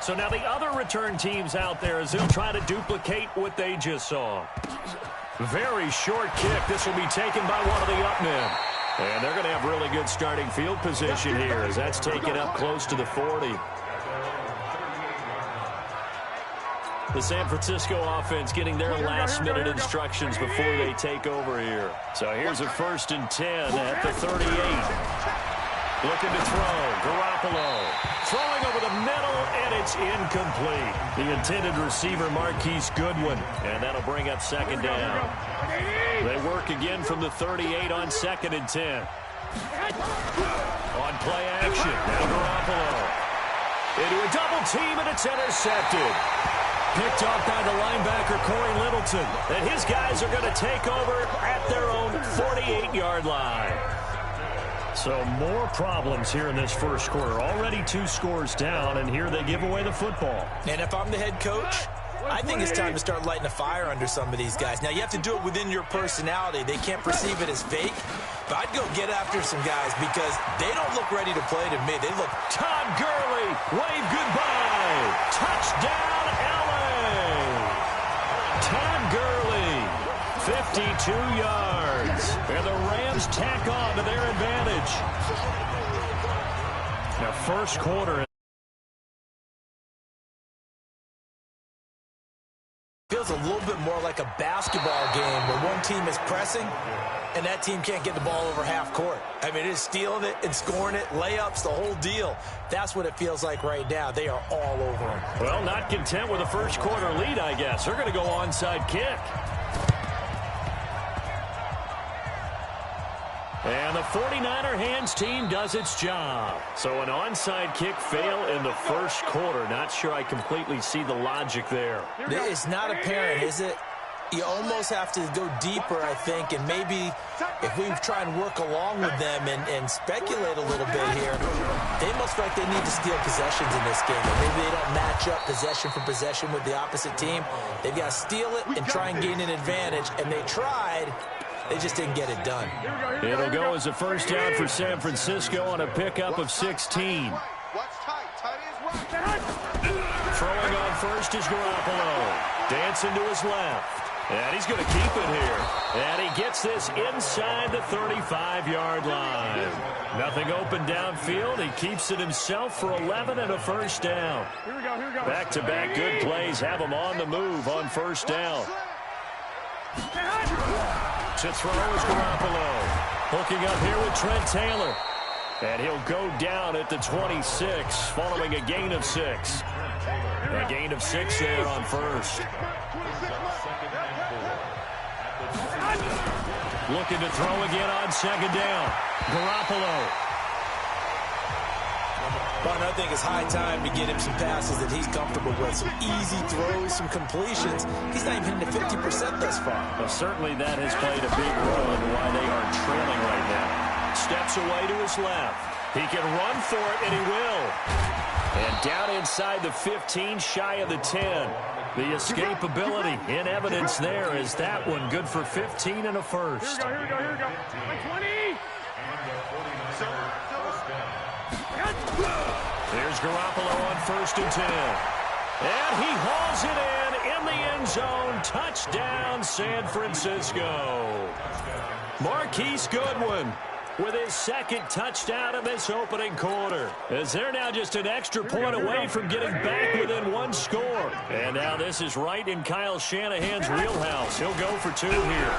So now the other return teams out there as they'll try to duplicate what they just saw. Very short kick. This will be taken by one of the up men. And they're going to have really good starting field position here as that's taken up close to the 40. The San Francisco offense getting their last-minute instructions before they take over here. So here's a 1st and 10 at the 38. Looking to throw. Garoppolo throwing over the middle, and it's incomplete. The intended receiver, Marquise Goodwin, and that'll bring up 2nd down. They work again from the 38 on 2nd and 10. On play action. Now Garoppolo. Into a double team, and it's intercepted. Picked off by the linebacker, Corey Littleton. And his guys are going to take over at their own 48-yard line. So more problems here in this first quarter. Already 2 scores down, and here they give away the football. And if I'm the head coach, I think it's time to start lighting a fire under some of these guys. Now, you have to do it within your personality. They can't perceive it as fake. But I'd go get after some guys because they don't look ready to play to me. They look... Todd Gurley, wave goodbye. Touchdown, LA. Todd Gurley, 52 yards. And the Rams tack on to their advantage. Now, first quarter... feels a little bit more like a basketball game where one team is pressing and that team can't get the ball over half court. I mean, it is stealing it and scoring it, layups, the whole deal. That's what it feels like right now. They are all over them. Well, not content with a first quarter lead, I guess. They're going to go onside kick. And the 49er hands team does its job. So an onside kick fail in the first quarter. Not sure I completely see the logic there. It's not apparent, is it? You almost have to go deeper, I think, and maybe if we try and work along with them and speculate a little bit here, they must feel like they need to steal possessions in this game. Or maybe they don't match up possession for possession with the opposite team. They've got to steal it and try and gain an advantage, and they tried. They just didn't get it done. It'll go as a first down for San Francisco on a pickup of 16. Throwing on first is Garoppolo. Dancing to his left. And he's going to keep it here. And he gets this inside the 35-yard line. Nothing open downfield. He keeps it himself for 11 and a first down. Back-to-back good plays have him on the move on first down. To throw is Garoppolo. Hooking up here with Trent Taylor. And he'll go down at the 26 following a gain of 6. A gain of 6 there on first. Looking to throw again on 2nd down. Garoppolo. Well, I think it's high time to get him some passes that he's comfortable with. Some easy throws, some completions. He's not even hitting to 50% thus far. Well, certainly that has played a big role in why they are trailing right now. Steps away to his left. He can run for it, and he will. And down inside the 15, shy of the 10. The escapability in evidence there is that one good for 15 and a first. Here we go. 20. There's Garoppolo on 1st and 10. And he hauls it in the end zone. Touchdown, San Francisco. Marquise Goodwin with his 2nd touchdown of this opening quarter. As they're now just an extra point away from getting back within 1 score. And now this is right in Kyle Shanahan's wheelhouse. He'll go for 2 here.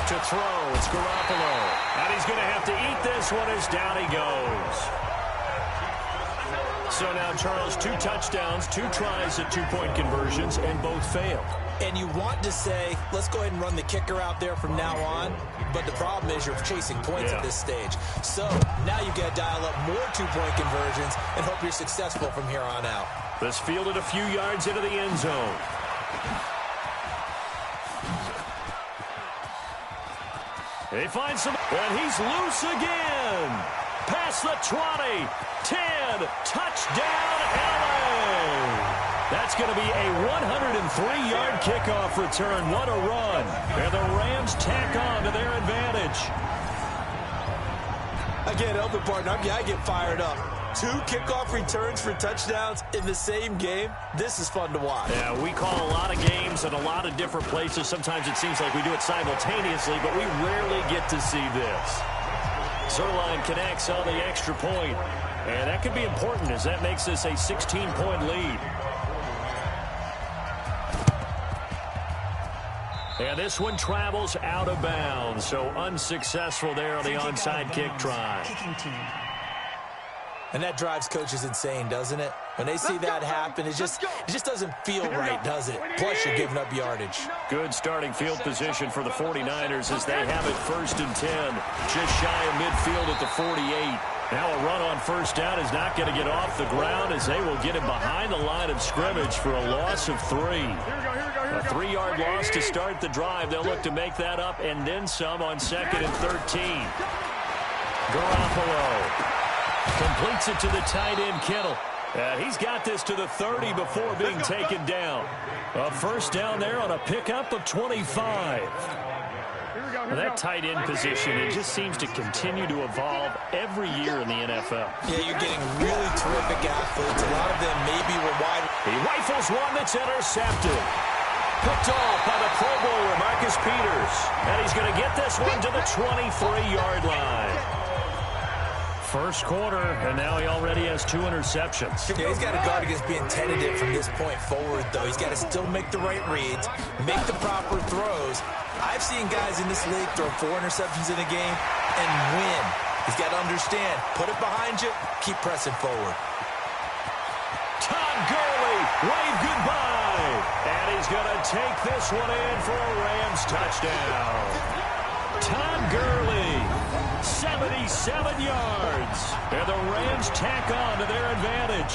To throw, it's Garoppolo. And he's going to have to eat this one as down he goes. So now, Charles, 2 touchdowns, 2 tries at 2-point conversions, and both failed. And you want to say, let's go ahead and run the kicker out there from now on. But the problem is you're chasing points at this stage. So now you've got to dial up more 2-point conversions and hope you're successful from here on out. This fielded a few yards into the end zone. They find some, and he's loose again. Past the 20, 10, touchdown, LA. That's going to be a 103-yard kickoff return. What a run. And the Rams tack on to their advantage. Again, open partner, I get fired up. 2 kickoff returns for touchdowns in the same game. This is fun to watch. Yeah, we call a lot of games in a lot of different places. Sometimes it seems like we do it simultaneously, but we rarely get to see this. Zuerlein connects on the extra point, and that could be important as that makes this a 16-point lead. And this one travels out of bounds, so unsuccessful there on the onside kick try. And that drives coaches insane, doesn't it? When they see that happen, it just doesn't feel right, does it? Plus, you're giving up yardage. Good starting field position for the 49ers as they have it 1st and 10. Just shy of midfield at the 48. Now a run on first down is not going to get off the ground as they will get him behind the line of scrimmage for a loss of 3. A 3-yard loss to start the drive. They'll look to make that up and then some on 2nd and 13. Garoppolo completes it to the tight end, Kittle. He's got this to the 30 before being taken down. A first down there on a pickup of 25. Well, that tight end position, it just seems to continue to evolve every year in the NFL. Yeah, you're getting really terrific athletes. A lot of them maybe were wide. He rifles one that's intercepted. Picked off by the Pro Bowler, Marcus Peters. And he's going to get this one to the 23-yard line. First quarter, and now he already has 2 interceptions. Yeah, he's got to guard against being tentative from this point forward, though. He's got to still make the right reads, make the proper throws. I've seen guys in this league throw 4 interceptions in a game and win. He's got to understand, put it behind you, keep pressing forward. Todd Gurley, wave goodbye. And he's going to take this one in for a Rams touchdown. Todd Gurley, 77 yards. And the Rams tack on to their advantage.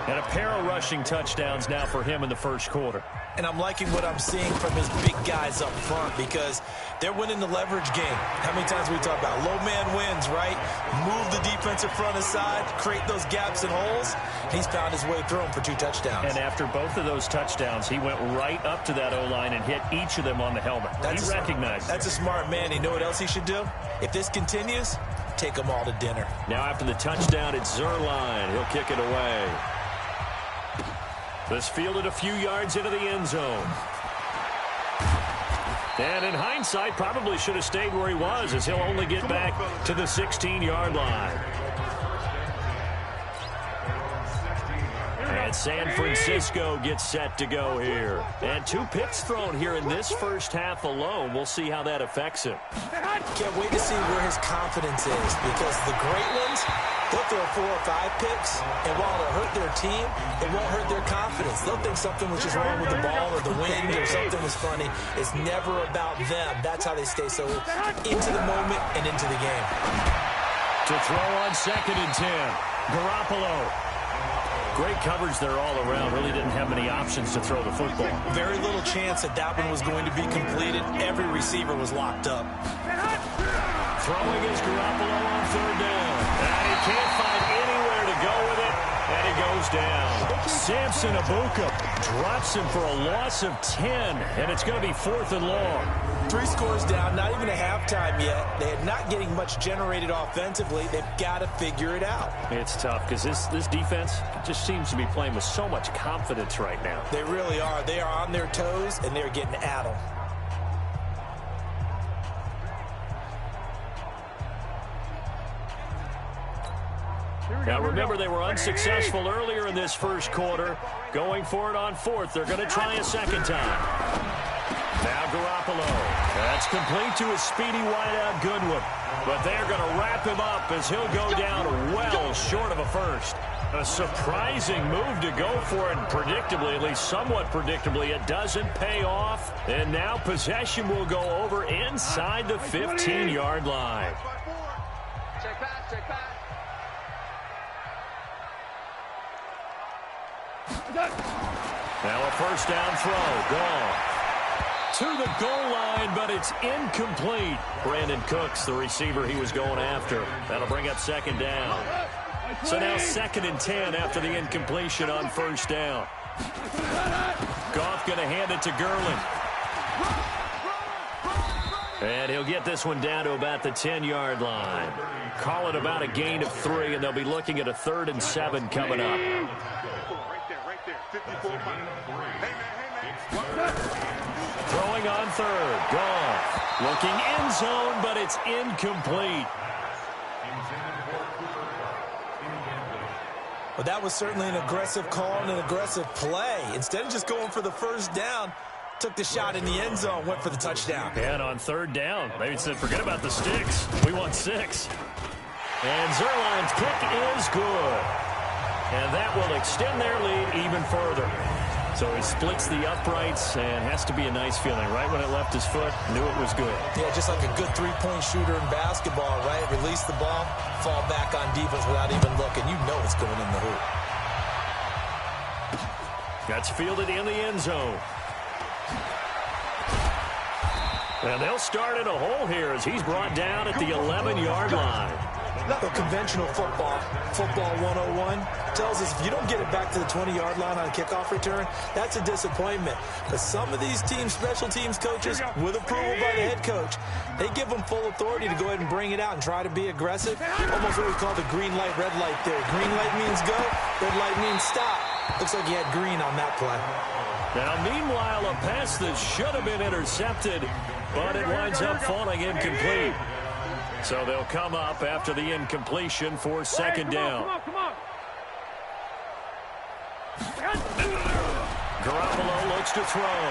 And a pair of rushing touchdowns now for him in the first quarter. And I'm liking what I'm seeing from his big guys up front because they're winning the leverage game. How many times we talk about low man wins, right? Move the defensive front aside, create those gaps and holes. He's found his way through them for 2 touchdowns. And after both of those touchdowns, he went right up to that O-line and hit each of them on the helmet. He recognized it. That's a smart man. You know what else he should do? If this continues, take them all to dinner. Now after the touchdown, it's Zuerlein. He'll kick it away. This fielded a few yards into the end zone. And in hindsight, probably should have stayed where he was as he'll only get back to the 16-yard line. And San Francisco gets set to go here. And 2 picks thrown here in this first half alone. We'll see how that affects him. Can't wait to see where his confidence is because the great ones, they'll throw 4 or 5 picks, and while it'll hurt their team, it won't hurt their confidence. They'll think something was just wrong with the ball or the wind or something was funny. It's never about them. That's how they stay so into the moment and into the game. To throw on 2nd and 10, Garoppolo. Great coverage there all around. Really didn't have many options to throw the football. Very little chance that one was going to be completed. Every receiver was locked up. Throwing is Garoppolo on 3rd down. And he can't find anywhere to go with it. And he goes down. Samson Abuka drops him for a loss of 10. And it's going to be 4th and long. 3 scores down, not even a halftime yet. They're not getting much generated offensively. They've got to figure it out. It's tough because this defense just seems to be playing with so much confidence right now. They really are. They are on their toes, and they're getting at them. Now remember, they were unsuccessful earlier in this first quarter. Going for it on 4th. They're going to try a 2nd time. Now Garoppolo. That's complete to his speedy wideout Goodwin. But they're going to wrap him up as he'll go down well short of a first. A surprising move to go for it, and predictably, at least somewhat predictably, it doesn't pay off. And now possession will go over inside the 15-yard line. Check back, check back. Now a first down throw, gone. To the goal line, but it's incomplete. Brandon Cooks, the receiver he was going after. That'll bring up 2nd down. So now 2nd and 10 after the incompletion on first down. Goff going to hand it to Gurley. And he'll get this one down to about the 10-yard line. Call it about a gain of 3, and they'll be looking at a 3rd and 7 coming up. Right there. 54 Throwing on 3rd. Goff looking end zone, but it's incomplete. Well, that was certainly an aggressive call and an aggressive play. Instead of just going for the first down, took the shot in the end zone, went for the touchdown. And on 3rd down, they said, forget about the sticks. We want 6. And Zuerlein's kick is good. And that will extend their lead even further. So he splits the uprights, and has to be a nice feeling. Right when it left his foot, knew it was good. Yeah, just like a good three-point shooter in basketball, right? Release the ball, fall back on defense without even looking. You know it's going in the hoop. That's fielded in the end zone. And they'll start in a hole here as he's brought down at the 11-yard line. The conventional football 101, tells us if you don't get it back to the 20-yard line on a kickoff return, that's a disappointment. But some of these teams, special teams coaches, with approval by the head coach, they give them full authority to go ahead and bring it out and try to be aggressive. Almost what we call the green light, red light theory. Green light means go, red light means stop. Looks like he had green on that play. Now, meanwhile, a pass that should have been intercepted, but it winds up falling incomplete. So they'll come up after the incompletion for 2nd down. Garoppolo looks to throw.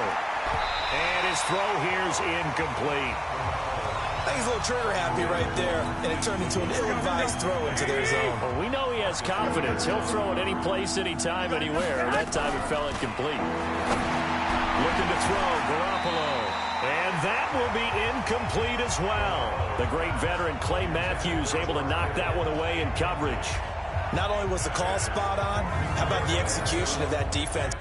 And his throw here's incomplete. I think he's a little trigger happy right there, and it turned into an ill-advised throw into their zone. Well, we know he has confidence. He'll throw it any place, anytime, anywhere. That time it fell incomplete. Looking to throw, Garoppolo. And that will be incomplete as well. The great veteran Clay Matthews able to knock that one away in coverage. Not only was the call spot on, how about the execution of that defense?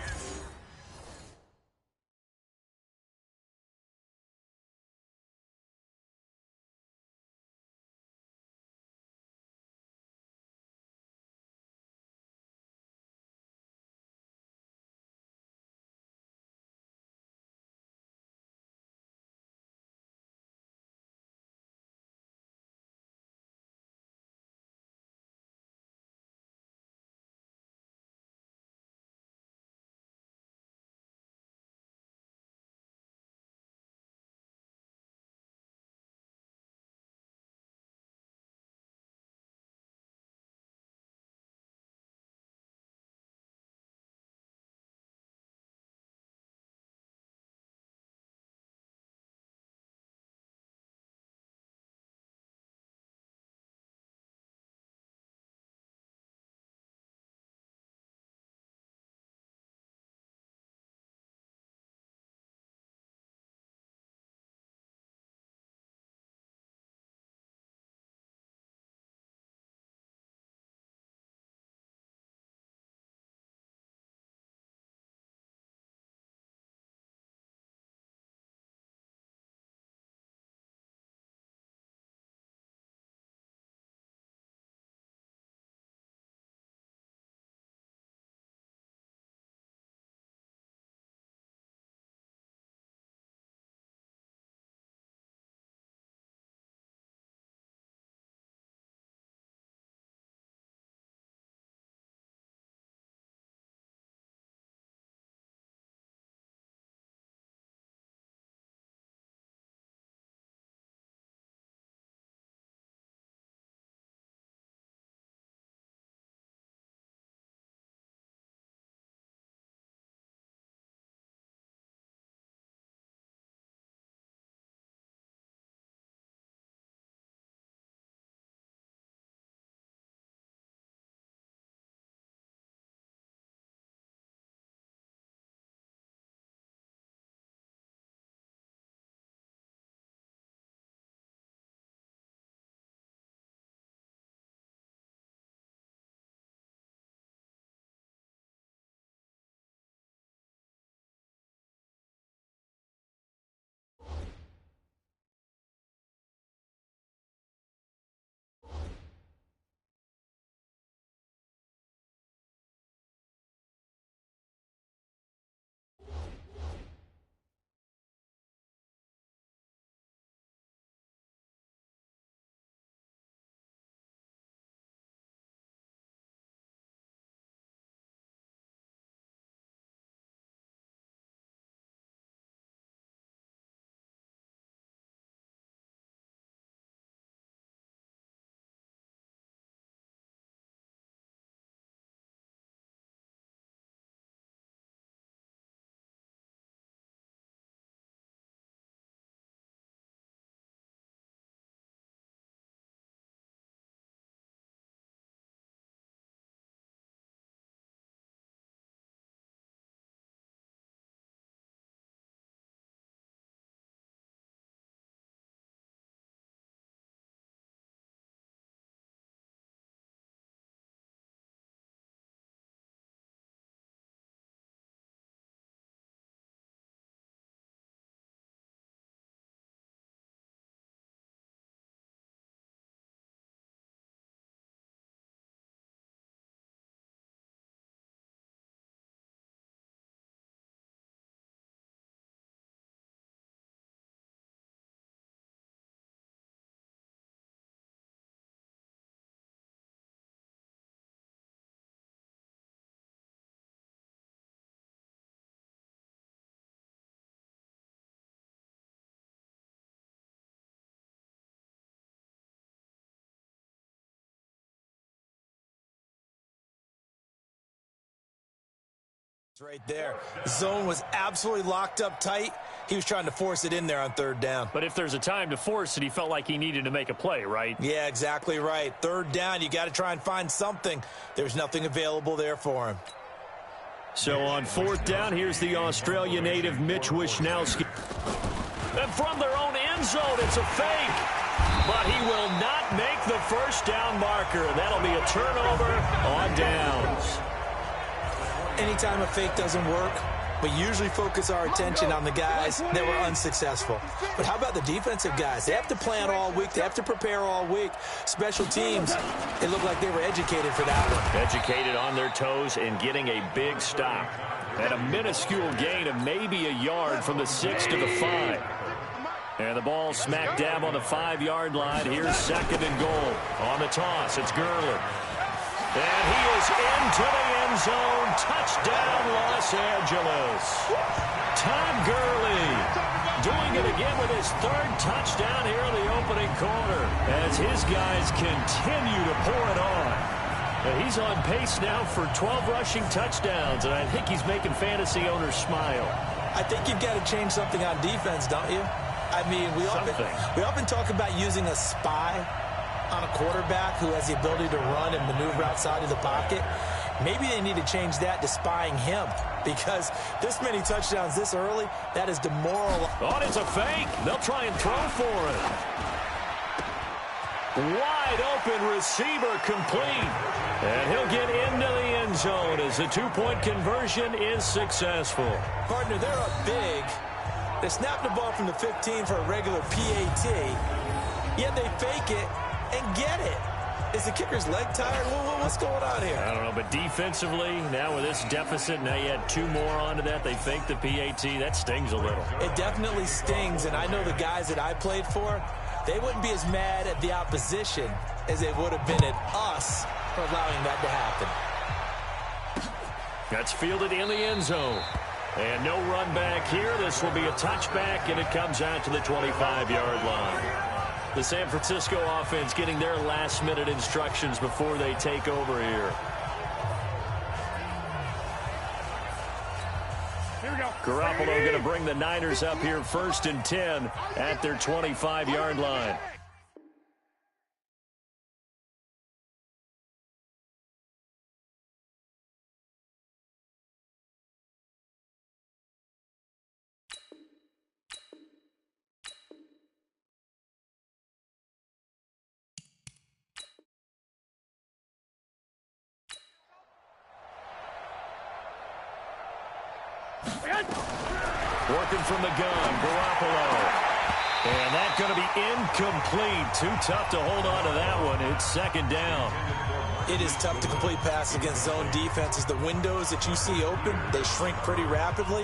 Right there. Zone was absolutely locked up tight. He was trying to force it in there on third down. But if there's a time to force it, he felt like he needed to make a play, right? Yeah, exactly right. Third down, you got to try and find something. There's nothing available there for him. So on fourth down, here's the Australia native Mitch Wishnowsky. And from their own end zone, it's a fake. But he will not make the first down marker. That'll be a turnover on downs. Anytime a fake doesn't work, we usually focus our attention on the guys that were unsuccessful. But how about the defensive guys? They have to plan all week. They have to prepare all week. Special teams, it looked like they were educated for that one. Educated on their toes and getting a big stop. And a minuscule gain of maybe a yard from the 6 to the 5. And the ball smack dab on the 5-yard line. Here's second and goal. On the toss, it's Gurley. And he is into the end zone. Touchdown, Los Angeles. Todd Gurley doing it again with his third touchdown here in the opening quarter as his guys continue to pour it on. And he's on pace now for 12 rushing touchdowns, and I think he's making fantasy owners smile. I think you've got to change something on defense, don't you? I mean, we often talk about using a spy on a quarterback who has the ability to run and maneuver outside of the pocket. Maybe they need to change that to spying him, because this many touchdowns this early, that is demoralizing. Oh, it's a fake. They'll try and throw for it. Wide open receiver complete. And he'll get into the end zone as the two-point conversion is successful. Partner, they're up big. They snap the ball from the 15 for a regular PAT, yet they fake it and get it. Is the kicker's leg tired? What's going on here? I don't know, but defensively, now with this deficit, now you add 2 more onto that, they fake the PAT. That stings a little. It definitely stings, and I know the guys that I played for, they wouldn't be as mad at the opposition as they would have been at us for allowing that to happen. That's fielded in the end zone. And no run back here. This will be a touchback, and it comes out to the 25-yard line. The San Francisco offense getting their last-minute instructions before they take over here. Here we go. Garoppolo going to bring the Niners up here 1st and 10 at their 25-yard line. Working from the gun, Garoppolo. And that's going to be incomplete. Too tough to hold on to that one. It's 2nd down. It is tough to complete passes against zone defenses. The windows that you see open, they shrink pretty rapidly.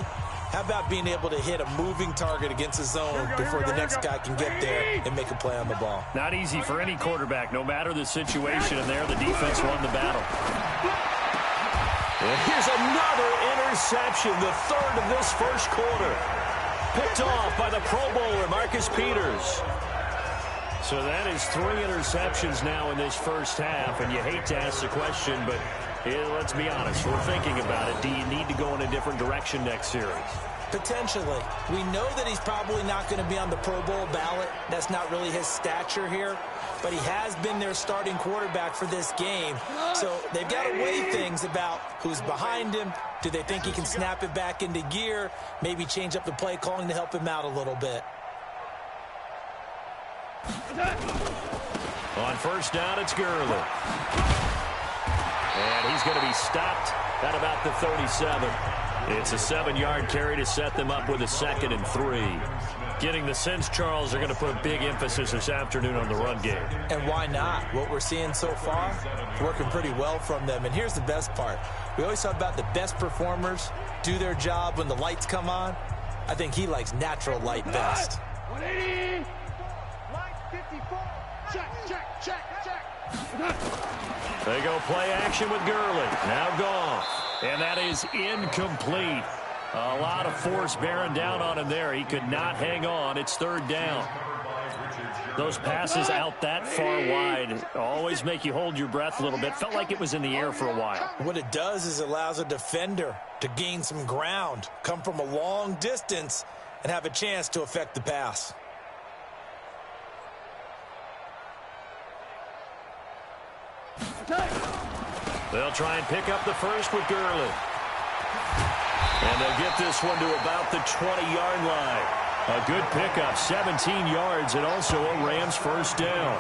How about being able to hit a moving target against a zone before the next guy can get there and make a play on the ball? Not easy for any quarterback, no matter the situation. And there, the defense won the battle. And here's another interception, the 3rd of this first quarter. Picked off by the Pro Bowler, Marcus Peters. So that is 3 interceptions now in this first half. And you hate to ask the question, but let's be honest. We're thinking about it. Do you need to go in a different direction next series? Potentially. We know that he's probably not going to be on the Pro Bowl ballot. That's not really his stature here. But he has been their starting quarterback for this game. So they've got to weigh things about who's behind him. Do they think he can snap it back into gear? Maybe change up the play calling to help him out a little bit. On 1st down, it's Gurley. And he's going to be stopped at about the 37. It's a 7-yard carry to set them up with a 2nd and 3. Getting the sense Charles are going to put a big emphasis this afternoon on the run game. And why not? What we're seeing so far, working pretty well from them. And here's the best part. We always talk about the best performers do their job when the lights come on. I think he likes natural light best. 180. Light 54. Check. They go play action with Gurley. Now Goff. And that is incomplete. A lot of force bearing down on him there. He could not hang on. It's 3rd down. Those passes out that far wide always make you hold your breath a little bit. Felt like it was in the air for a while. What it does is it allows a defender to gain some ground, come from a long distance, and have a chance to affect the pass. They'll try and pick up the first with Gurley. And they'll get this one to about the 20-yard line. A good pickup, 17 yards, and also a Rams first down.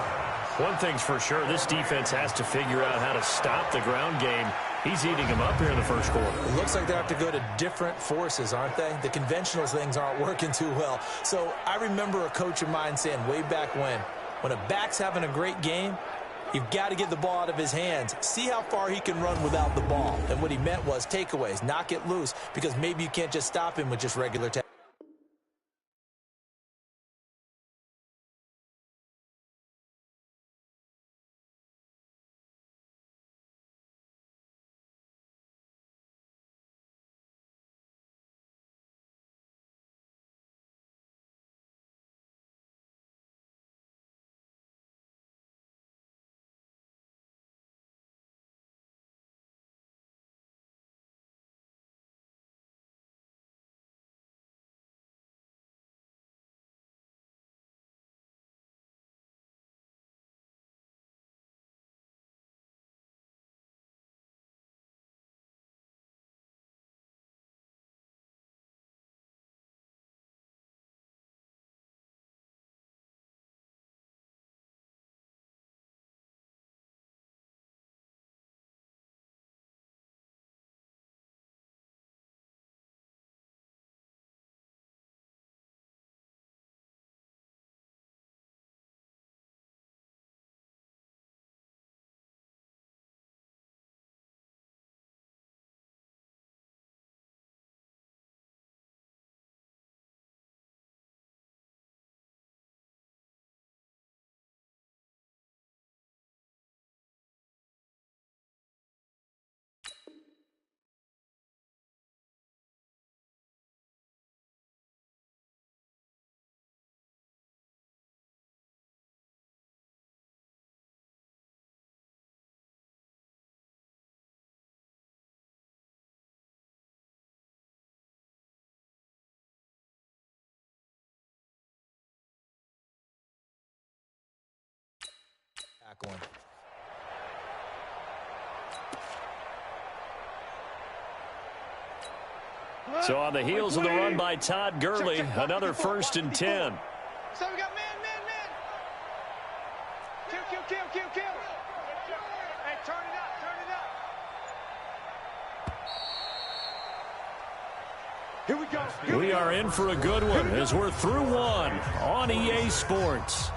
One thing's for sure, this defense has to figure out how to stop the ground game. He's eating them up here in the first quarter. It looks like they have to go to different forces, aren't they? The conventional things aren't working too well. So I remember a coach of mine saying way back when a back's having a great game, you've got to get the ball out of his hands. See how far he can run without the ball. And what he meant was takeaways, knock it loose, because maybe you can't just stop him with just regular tackles. One. So on the heels of the run by Todd Gurley, another 1st and 10. So we got man. Kill. Hey, turn it up. Here we go. We are in for a good one as we're through one on EA Sports.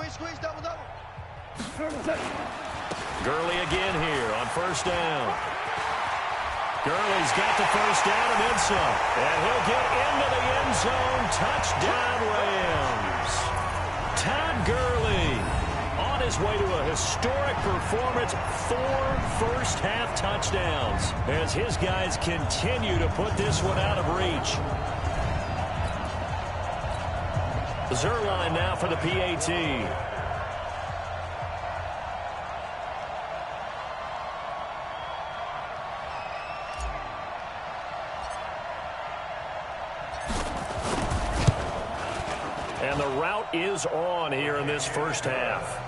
Squeeze, double. Gurley again here on first down. Gurley's got the first down and then some. And he'll get into the end zone. Touchdown, Rams. Todd Gurley on his way to a historic performance. 4 first-half touchdowns as his guys continue to put this one out of reach. Zuerlein now for the PAT. And the route is on here in this first half.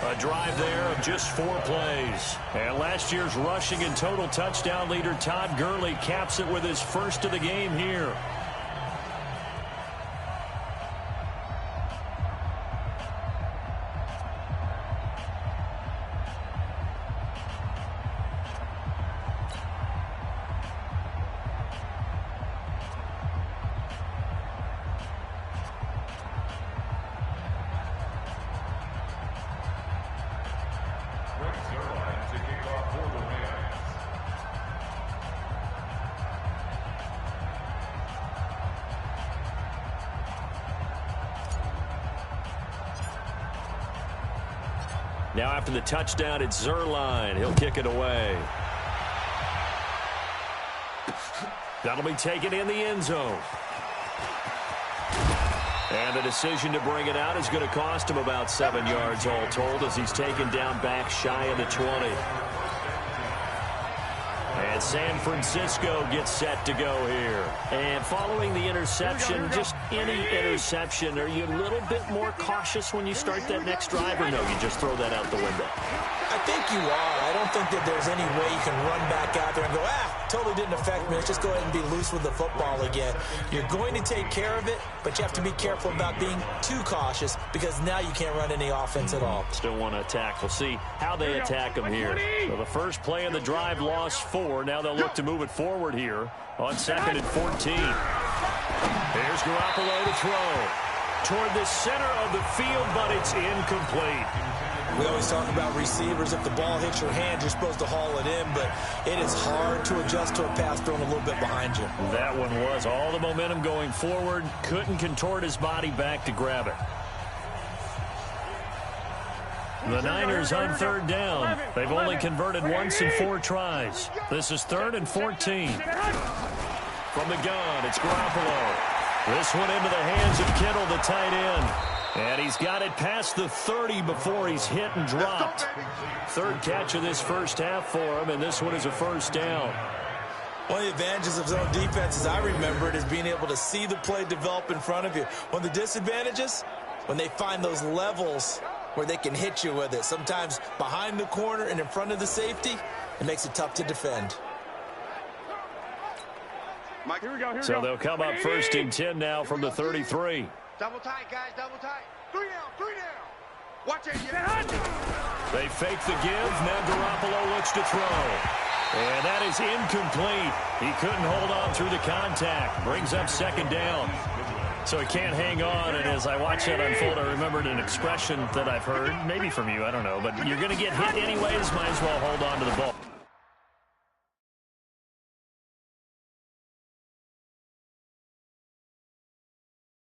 A drive there of just 4 plays. And last year's rushing and total touchdown leader Todd Gurley caps it with his first of the game here. Now after the touchdown, it's Zuerlein. He'll kick it away. That'll be taken in the end zone. And the decision to bring it out is going to cost him about 7 yards all told as he's taken down back shy of the 20. And San Francisco gets set to go here. And following the interception, just any interception, are you a little bit more cautious when you start that next drive, or no, you just throw that out the window? I think you are. I don't think that there's any way you can run back out there and go, totally didn't affect me. Let's just go ahead and be loose with the football again. You're going to take care of it, but you have to be careful about being too cautious because now you can't run any offense at all. Still want to attack. We'll see how they attack them here. So the first play of the drive lost 4. Now they'll look to move it forward here on 2nd and 14. Here's Garoppolo to throw toward the center of the field, but it's incomplete. We always talk about receivers. If the ball hits your hand, you're supposed to haul it in, but it is hard to adjust to a pass thrown a little bit behind you. That one was all the momentum going forward. Couldn't contort his body back to grab it. The Niners on 3rd down. They've only converted once in 4 tries. This is 3rd and 14. From the gun, it's Garoppolo. This one into the hands of Kittle, the tight end. And he's got it past the 30 before he's hit and dropped. 3rd catch of this first half for him, and this one is a first down. One of the advantages of zone defense, as I remember it, is being able to see the play develop in front of you. One of the disadvantages, when they find those levels where they can hit you with it. Sometimes behind the corner and in front of the safety, it makes it tough to defend. Here we go. So they'll come up 1st and 10 now from the 33. Double tight, guys. Double tight. 3 down. Watch it. They fake the give. Now Garoppolo looks to throw. And that is incomplete. He couldn't hold on through the contact. Brings up 2nd down. So he can't hang on. And as I watch that unfold, I remembered an expression that I've heard, maybe from you, I don't know. But you're going to get hit anyways. Might as well hold on to the ball.